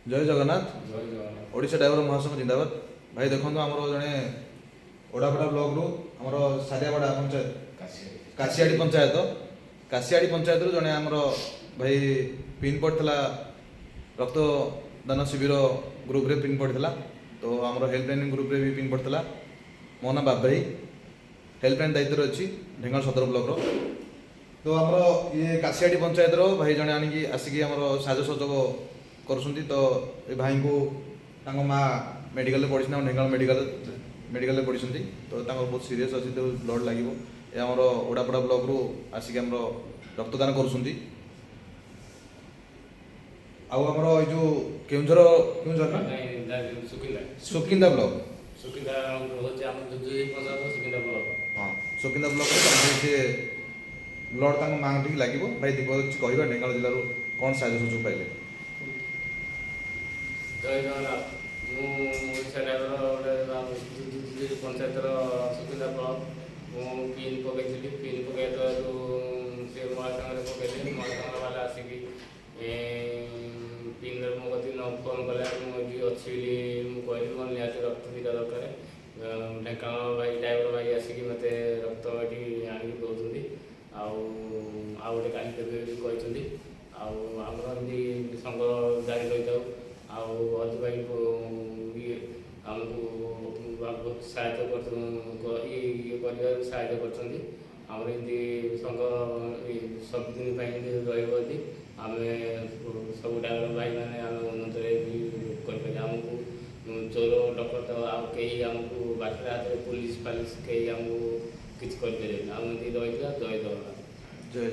जय जगन्नाथ। ଜୟ ଜଗନ୍ନାଥ। ओडिशा ड्राइवर महासंघ जिंदाबाद। भाई देखो आमर जड़े ओडापड़ा ब्लॉक रु आमर सारियावाड़ा पंचायत काशियाड़ी पंचायत रु जड़े आमर भाई पिन पड़ता रक्तदान शिविर ग्रुप रे पिन पड़ता। तो आमर हेल्पलाइन ग्रुप रे भी पिन पड़ता। मो ना बाबा भाई हेल्पलाइन दायित्व अच्छी ढेंगाल सदर ब्लॉक रो। तो आमर ये काशियाड़ी पंचायत रो भाई जड़े आनिकी आसिकी आमर साज सहयोग करुँच। तो ये भाई को माँ मेडिकल पढ़ी ढेंगाल मेडिकल पढ़ी। तो बहुत सीरीयस अच्छी तो ब्लड लगे ये आमर ओडापड़ा ब्लॉक रु आसिक आमर रक्तदान करुँच। आमर जो केउझर सुकिंदा ब्लॉक हाँ सुकिंदा ब्लॉक ब्लड माँ टी लगे भाई दीप कह ढेंगाल जिलूर कौन साहय सुजोग पाइले। जय जगन्नाथ। मुझा ड्राइवर पंचायत सुविधा ब्लक मुझे पिन पकई पिन पकई से मोर सागर पकड़े मोर सागर वाला आसिक पिन मो कति न फोन कले मुझे अच्छी कहली मोर निहत रक्त दीटा दरकार ढेंकानाल भाई ड्राइवर भाई आसिक मत रक्त ये आनिक दौरान आउ गोटे काली कहते आमर संघ जारी रही था अजु भाई ये आमको बहुत सहायता कर सहायता करमती संघ सबुदिन रही आम सब ड्राइवर भाई मैंने आम उन्नत आमको चोर डकट कहीं आमको बाटर हाथ में पुलिस फालिस कहीं आमको किसी कर आम रही जय जगन्नाथ। जय